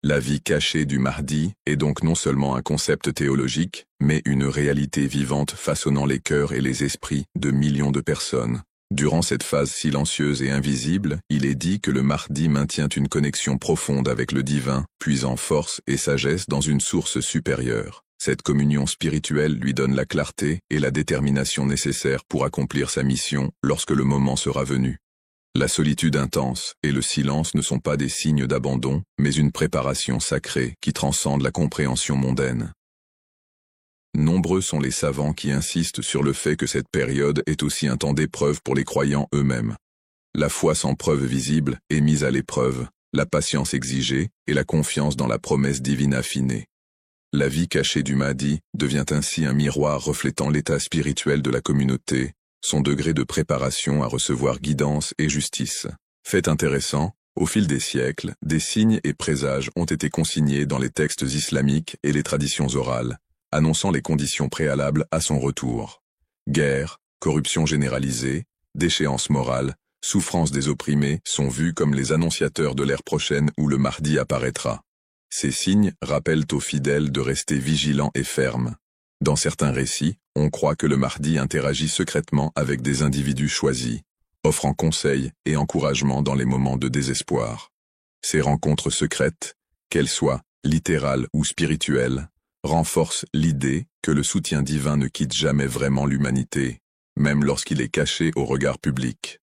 [SPEAKER 1] La vie cachée du Mahdi est donc non seulement un concept théologique, mais une réalité vivante façonnant les cœurs et les esprits de millions de personnes. Durant cette phase silencieuse et invisible, il est dit que le Mahdi maintient une connexion profonde avec le divin, puisant force et sagesse dans une source supérieure. Cette communion spirituelle lui donne la clarté et la détermination nécessaires pour accomplir sa mission lorsque le moment sera venu. La solitude intense et le silence ne sont pas des signes d'abandon, mais une préparation sacrée qui transcende la compréhension mondaine. Nombreux sont les savants qui insistent sur le fait que cette période est aussi un temps d'épreuve pour les croyants eux-mêmes. La foi sans preuve visible est mise à l'épreuve, la patience exigée et la confiance dans la promesse divine affinée. La vie cachée du Mahdi devient ainsi un miroir reflétant l'état spirituel de la communauté, son degré de préparation à recevoir guidance et justice. Fait intéressant, au fil des siècles, des signes et présages ont été consignés dans les textes islamiques et les traditions orales, annonçant les conditions préalables à son retour. Guerre, corruption généralisée, déchéance morale, souffrance des opprimés sont vus comme les annonciateurs de l'ère prochaine où le Mahdi apparaîtra. Ces signes rappellent aux fidèles de rester vigilants et fermes. Dans certains récits, on croit que le Mahdi interagit secrètement avec des individus choisis, offrant conseils et encouragement dans les moments de désespoir. Ces rencontres secrètes, qu'elles soient littérales ou spirituelles, renforcent l'idée que le soutien divin ne quitte jamais vraiment l'humanité, même lorsqu'il est caché au regard public.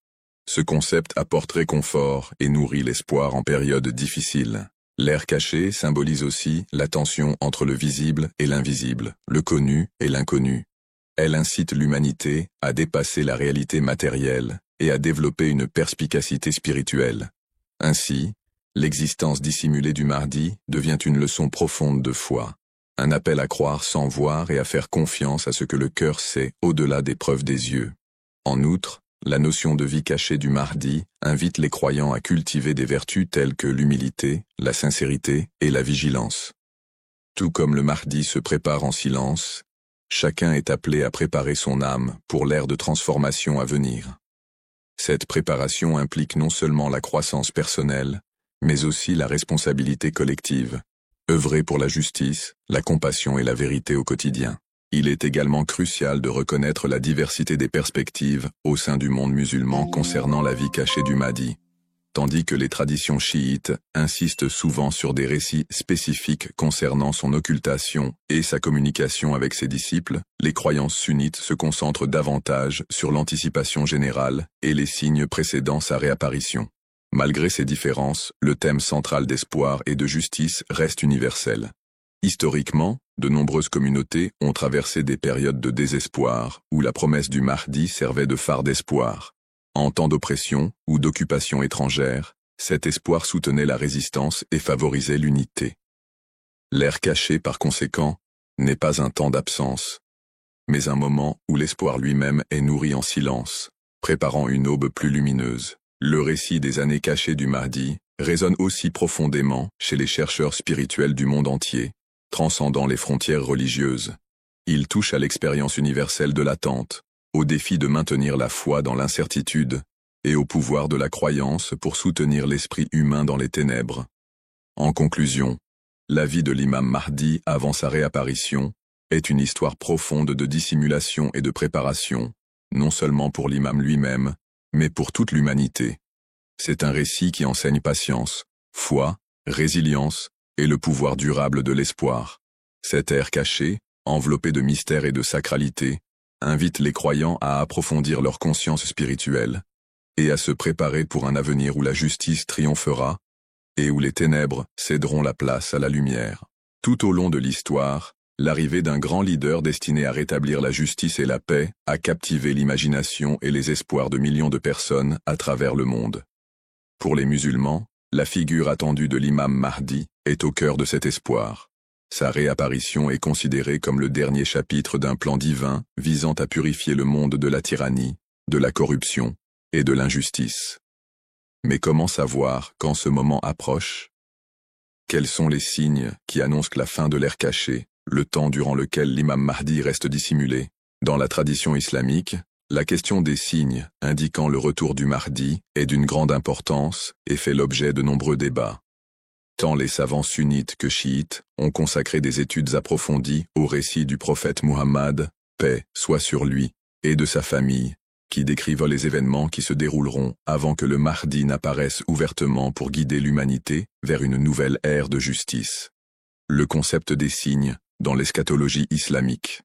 [SPEAKER 1] Ce concept apporte réconfort et nourrit l'espoir en période difficile. L'ère cachée symbolise aussi la tension entre le visible et l'invisible, le connu et l'inconnu. Elle incite l'humanité à dépasser la réalité matérielle et à développer une perspicacité spirituelle. Ainsi, l'existence dissimulée du Mahdi devient une leçon profonde de foi, un appel à croire sans voir et à faire confiance à ce que le cœur sait au-delà des preuves des yeux. En outre, la notion de vie cachée du Mahdi invite les croyants à cultiver des vertus telles que l'humilité, la sincérité et la vigilance. Tout comme le Mahdi se prépare en silence, chacun est appelé à préparer son âme pour l'ère de transformation à venir. Cette préparation implique non seulement la croissance personnelle, mais aussi la responsabilité collective, œuvrer pour la justice, la compassion et la vérité au quotidien. Il est également crucial de reconnaître la diversité des perspectives au sein du monde musulman concernant la vie cachée du Mahdi. Tandis que les traditions chiites insistent souvent sur des récits spécifiques concernant son occultation et sa communication avec ses disciples, les croyances sunnites se concentrent davantage sur l'anticipation générale et les signes précédant sa réapparition. Malgré ces différences, le thème central d'espoir et de justice reste universel. Historiquement, de nombreuses communautés ont traversé des périodes de désespoir où la promesse du Mahdi servait de phare d'espoir. En temps d'oppression ou d'occupation étrangère, cet espoir soutenait la résistance et favorisait l'unité. L'ère cachée, par conséquent, n'est pas un temps d'absence, mais un moment où l'espoir lui-même est nourri en silence, préparant une aube plus lumineuse. Le récit des années cachées du Mahdi résonne aussi profondément chez les chercheurs spirituels du monde entier, transcendant les frontières religieuses. Il touche à l'expérience universelle de l'attente, au défi de maintenir la foi dans l'incertitude, et au pouvoir de la croyance pour soutenir l'esprit humain dans les ténèbres. En conclusion, la vie de l'imam Mahdi avant sa réapparition est une histoire profonde de dissimulation et de préparation, non seulement pour l'imam lui-même, mais pour toute l'humanité. C'est un récit qui enseigne patience, foi, résilience, et le pouvoir durable de l'espoir. Cette ère cachée, enveloppée de mystère et de sacralité, invite les croyants à approfondir leur conscience spirituelle et à se préparer pour un avenir où la justice triomphera et où les ténèbres céderont la place à la lumière. Tout au long de l'histoire, L'arrivée d'un grand leader destiné à rétablir la justice et la paix a captivé l'imagination et les espoirs de millions de personnes à travers le monde. Pour les musulmans, la figure attendue de l'imam Mahdi est au cœur de cet espoir. Sa réapparition est considérée comme le dernier chapitre d'un plan divin visant à purifier le monde de la tyrannie, de la corruption et de l'injustice. Mais comment savoir quand ce moment approche? Quels sont les signes qui annoncent la fin de l'ère cachée, le temps durant lequel l'imam Mahdi reste dissimulé? Dans la tradition islamique, la question des signes indiquant le retour du Mahdi est d'une grande importance et fait l'objet de nombreux débats. Tant les savants sunnites que chiites ont consacré des études approfondies au récit du prophète Muhammad, paix soit sur lui, et de sa famille, qui décrivent les événements qui se dérouleront avant que le Mahdi n'apparaisse ouvertement pour guider l'humanité vers une nouvelle ère de justice. Le concept des signes dans l'eschatologie islamique.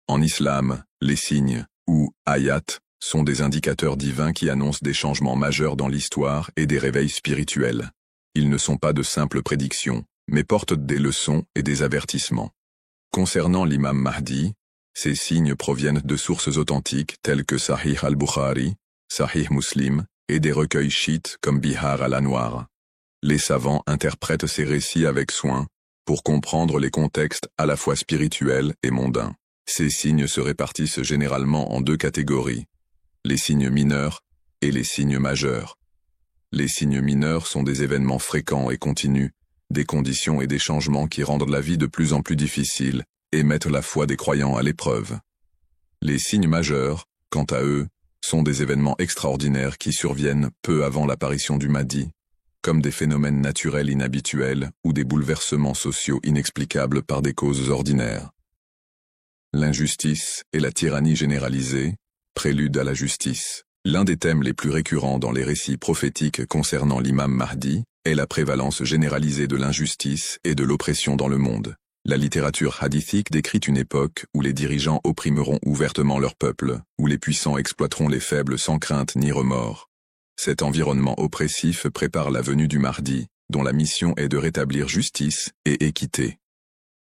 [SPEAKER 1] En islam, les signes, ou ayat, sont des indicateurs divins qui annoncent des changements majeurs dans l'histoire et des réveils spirituels. Ils ne sont pas de simples prédictions, mais portent des leçons et des avertissements. Concernant l'imam Mahdi, ces signes proviennent de sources authentiques telles que Sahih al-Bukhari, Sahih Muslim et des recueils chiites comme Bihar al-Anwar. Les savants interprètent ces récits avec soin pour comprendre les contextes à la fois spirituels et mondains. Ces signes se répartissent généralement en deux catégories, les signes mineurs et les signes majeurs. Les signes mineurs sont des événements fréquents et continus, des conditions et des changements qui rendent la vie de plus en plus difficile et mettent la foi des croyants à l'épreuve. Les signes majeurs, quant à eux, sont des événements extraordinaires qui surviennent peu avant l'apparition du Mahdi, comme des phénomènes naturels inhabituels ou des bouleversements sociaux inexplicables par des causes ordinaires. L'injustice et la tyrannie généralisée, prélude à la justice. L'un des thèmes les plus récurrents dans les récits prophétiques concernant l'imam Mahdi est la prévalence généralisée de l'injustice et de l'oppression dans le monde. La littérature hadithique décrit une époque où les dirigeants opprimeront ouvertement leur peuple, où les puissants exploiteront les faibles sans crainte ni remords. Cet environnement oppressif prépare la venue du Mahdi, dont la mission est de rétablir justice et équité.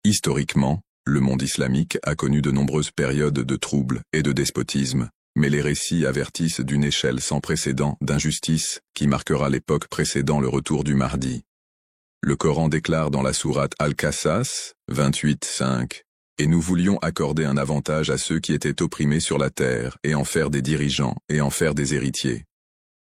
[SPEAKER 1] Historiquement, le monde islamique a connu de nombreuses périodes de troubles et de despotisme, mais les récits avertissent d'une échelle sans précédent d'injustice qui marquera l'époque précédant le retour du Mahdi. Le Coran déclare dans la sourate Al-Qasas, 28:5, « Et nous voulions accorder un avantage à ceux qui étaient opprimés sur la terre et en faire des dirigeants et en faire des héritiers. »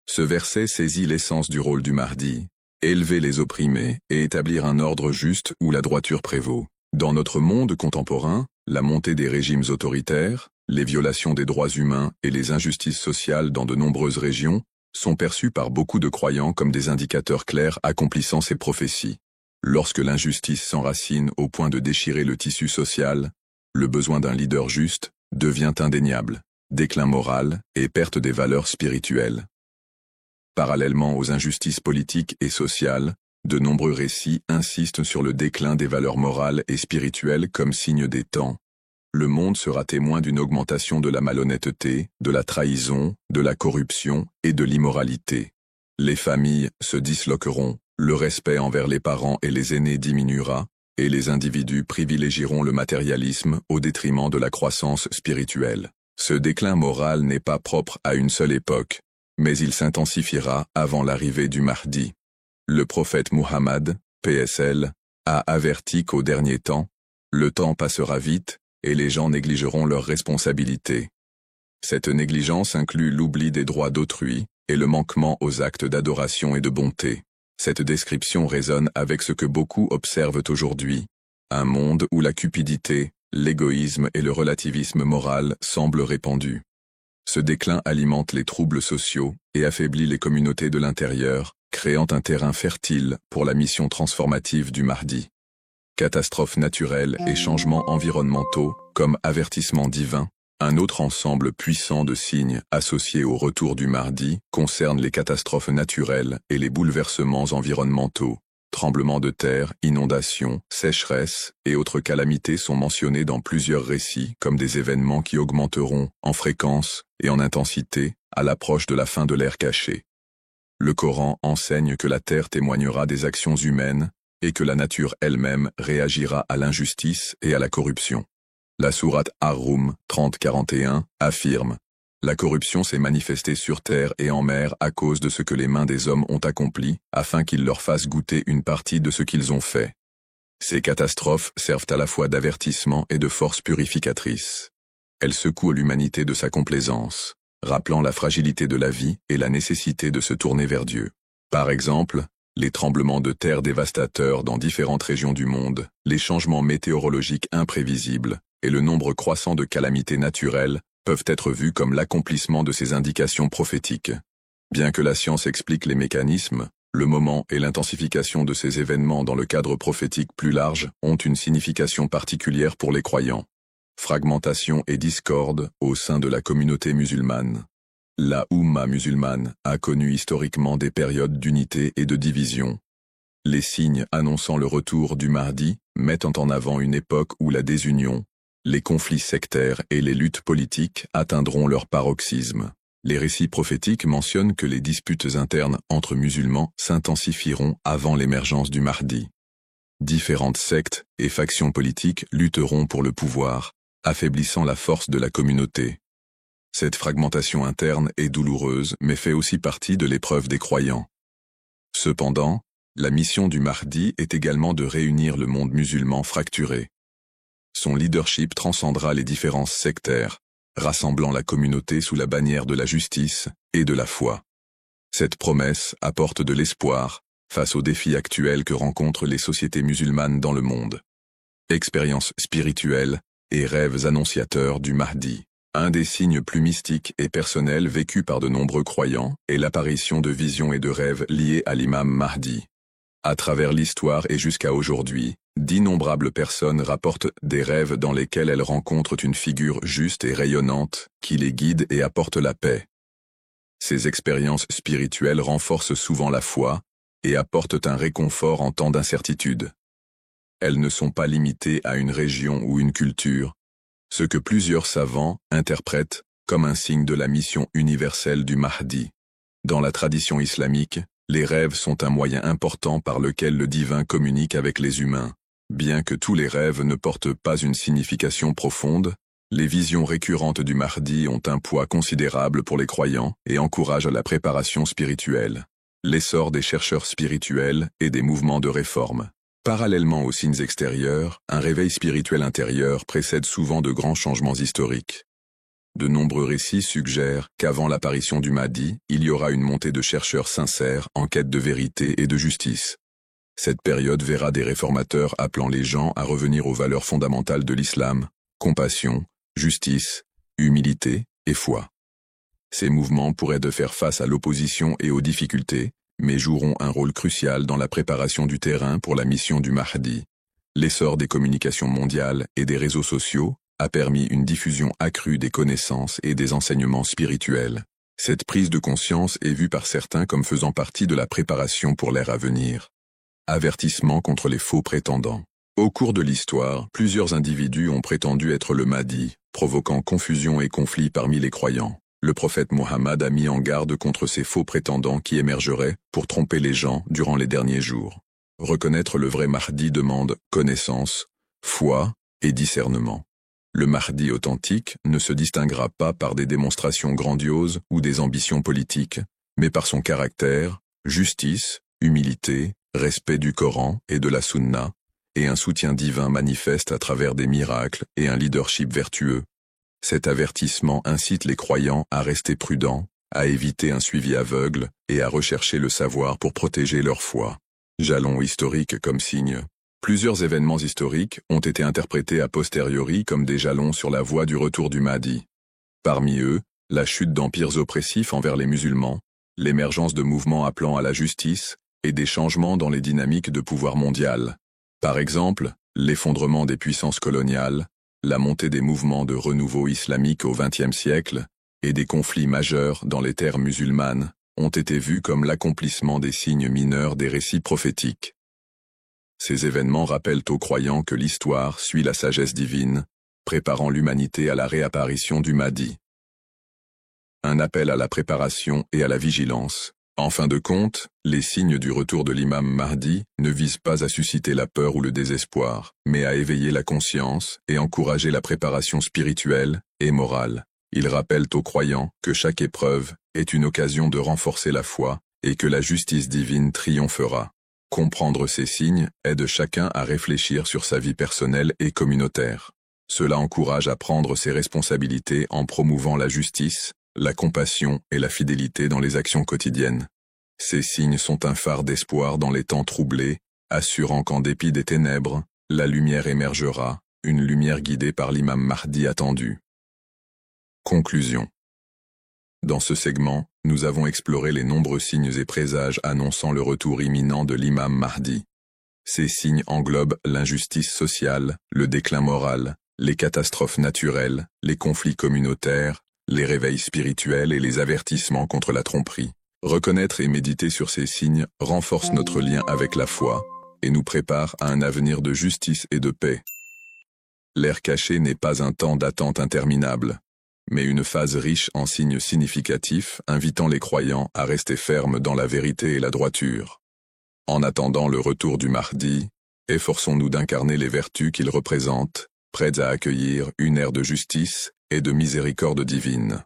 [SPEAKER 1] Ce verset saisit l'essence du rôle du Mahdi, élever les opprimés et établir un ordre juste où la droiture prévaut. Dans notre monde contemporain, la montée des régimes autoritaires, les violations des droits humains et les injustices sociales dans de nombreuses régions sont perçues par beaucoup de croyants comme des indicateurs clairs accomplissant ces prophéties. Lorsque l'injustice s'enracine au point de déchirer le tissu social, le besoin d'un leader juste devient indéniable, déclin moral et perte des valeurs spirituelles. Parallèlement aux injustices politiques et sociales, de nombreux récits insistent sur le déclin des valeurs morales et spirituelles comme signe des temps. Le monde sera témoin d'une augmentation de la malhonnêteté, de la trahison, de la corruption et de l'immoralité. Les familles se disloqueront, le respect envers les parents et les aînés diminuera, et les individus privilégieront le matérialisme au détriment de la croissance spirituelle. Ce déclin moral n'est pas propre à une seule époque, mais il s'intensifiera avant l'arrivée du Mahdi. Le prophète Muhammad, PSL, a averti qu'au dernier temps, le temps passera vite, et les gens négligeront leurs responsabilités. Cette négligence inclut l'oubli des droits d'autrui et le manquement aux actes d'adoration et de bonté. Cette description résonne avec ce que beaucoup observent aujourd'hui, un monde où la cupidité, l'égoïsme et le relativisme moral semblent répandus. Ce déclin alimente les troubles sociaux et affaiblit les communautés de l'intérieur, créant un terrain fertile pour la mission transformative du Mahdi. Catastrophes naturelles et changements environnementaux comme avertissement divin. Un autre ensemble puissant de signes associés au retour du Mahdi concerne les catastrophes naturelles et les bouleversements environnementaux. Tremblements de terre, inondations, sécheresses et autres calamités sont mentionnés dans plusieurs récits comme des événements qui augmenteront en fréquence et en intensité à l'approche de la fin de l'ère cachée. Le Coran enseigne que la terre témoignera des actions humaines et que la nature elle-même réagira à l'injustice et à la corruption. La sourate Ar-Rum 30-41 affirme « La corruption s'est manifestée sur terre et en mer à cause de ce que les mains des hommes ont accompli, afin qu'ils leur fassent goûter une partie de ce qu'ils ont fait. » Ces catastrophes servent à la fois d'avertissement et de force purificatrice. Elles secouent l'humanité de sa complaisance, rappelant la fragilité de la vie et la nécessité de se tourner vers Dieu. Par exemple, les tremblements de terre dévastateurs dans différentes régions du monde, les changements météorologiques imprévisibles et le nombre croissant de calamités naturelles peuvent être vus comme l'accomplissement de ces indications prophétiques. Bien que la science explique les mécanismes, le moment et l'intensification de ces événements dans le cadre prophétique plus large ont une signification particulière pour les croyants. Fragmentation et discorde au sein de la communauté musulmane. La Oumma musulmane a connu historiquement des périodes d'unité et de division. Les signes annonçant le retour du Mahdi mettent en avant une époque où la désunion, les conflits sectaires et les luttes politiques atteindront leur paroxysme. Les récits prophétiques mentionnent que les disputes internes entre musulmans s'intensifieront avant l'émergence du Mahdi. Différentes sectes et factions politiques lutteront pour le pouvoir, affaiblissant la force de la communauté. Cette fragmentation interne est douloureuse mais fait aussi partie de l'épreuve des croyants. Cependant, la mission du Mahdi est également de réunir le monde musulman fracturé. Son leadership transcendra les différences sectaires, rassemblant la communauté sous la bannière de la justice et de la foi. Cette promesse apporte de l'espoir face aux défis actuels que rencontrent les sociétés musulmanes dans le monde. Expériences spirituelles et rêves annonciateurs du Mahdi. Un des signes plus mystiques et personnels vécus par de nombreux croyants est l'apparition de visions et de rêves liés à l'imam Mahdi. À travers l'histoire et jusqu'à aujourd'hui, d'innombrables personnes rapportent des rêves dans lesquels elles rencontrent une figure juste et rayonnante qui les guide et apporte la paix. Ces expériences spirituelles renforcent souvent la foi et apportent un réconfort en temps d'incertitude. Elles ne sont pas limitées à une région ou une culture, ce que plusieurs savants interprètent comme un signe de la mission universelle du Mahdi. Dans la tradition islamique, les rêves sont un moyen important par lequel le divin communique avec les humains. Bien que tous les rêves ne portent pas une signification profonde, les visions récurrentes du Mahdi ont un poids considérable pour les croyants et encouragent la préparation spirituelle, l'essor des chercheurs spirituels et des mouvements de réforme. Parallèlement aux signes extérieurs, un réveil spirituel intérieur précède souvent de grands changements historiques. De nombreux récits suggèrent qu'avant l'apparition du Mahdi, il y aura une montée de chercheurs sincères en quête de vérité et de justice. Cette période verra des réformateurs appelant les gens à revenir aux valeurs fondamentales de l'islam, compassion, justice, humilité et foi. Ces mouvements pourraient de faire face à l'opposition et aux difficultés, mais joueront un rôle crucial dans la préparation du terrain pour la mission du Mahdi. L'essor des communications mondiales et des réseaux sociaux a permis une diffusion accrue des connaissances et des enseignements spirituels. Cette prise de conscience est vue par certains comme faisant partie de la préparation pour l'ère à venir. Avertissement contre les faux prétendants. Au cours de l'histoire, plusieurs individus ont prétendu être le Mahdi, provoquant confusion et conflits parmi les croyants. Le prophète Mohammed a mis en garde contre ces faux prétendants qui émergeraient pour tromper les gens durant les derniers jours. Reconnaître le vrai Mahdi demande connaissance, foi et discernement. Le Mahdi authentique ne se distinguera pas par des démonstrations grandioses ou des ambitions politiques, mais par son caractère, justice, humilité, respect du Coran et de la Sunna, et un soutien divin manifeste à travers des miracles et un leadership vertueux. Cet avertissement incite les croyants à rester prudents, à éviter un suivi aveugle et à rechercher le savoir pour protéger leur foi. Jalons historiques comme signe. Plusieurs événements historiques ont été interprétés a posteriori comme des jalons sur la voie du retour du Mahdi. Parmi eux, la chute d'empires oppressifs envers les musulmans, l'émergence de mouvements appelant à la justice et des changements dans les dynamiques de pouvoir mondial. Par exemple, l'effondrement des puissances coloniales, la montée des mouvements de renouveau islamique au XXe siècle et des conflits majeurs dans les terres musulmanes ont été vus comme l'accomplissement des signes mineurs des récits prophétiques. Ces événements rappellent aux croyants que l'histoire suit la sagesse divine, préparant l'humanité à la réapparition du Mahdi. Un appel à la préparation et à la vigilance. En fin de compte, les signes du retour de l'imam Mahdi ne visent pas à susciter la peur ou le désespoir, mais à éveiller la conscience et encourager la préparation spirituelle et morale. Ils rappellent aux croyants que chaque épreuve est une occasion de renforcer la foi et que la justice divine triomphera. Comprendre ces signes aide chacun à réfléchir sur sa vie personnelle et communautaire. Cela encourage à prendre ses responsabilités en promouvant la justice, la compassion et la fidélité dans les actions quotidiennes. Ces signes sont un phare d'espoir dans les temps troublés, assurant qu'en dépit des ténèbres, la lumière émergera, une lumière guidée par l'imam Mahdi attendu. Conclusion. Dans ce segment, nous avons exploré les nombreux signes et présages annonçant le retour imminent de l'imam Mahdi. Ces signes englobent l'injustice sociale, le déclin moral, les catastrophes naturelles, les conflits communautaires, les réveils spirituels et les avertissements contre la tromperie. Reconnaître et méditer sur ces signes renforce notre lien avec la foi et nous prépare à un avenir de justice et de paix. L'ère cachée n'est pas un temps d'attente interminable, mais une phase riche en signes significatifs invitant les croyants à rester fermes dans la vérité et la droiture. En attendant le retour du Mahdi, efforçons-nous d'incarner les vertus qu'il représente, prêts à accueillir une ère de justice et de miséricorde divine.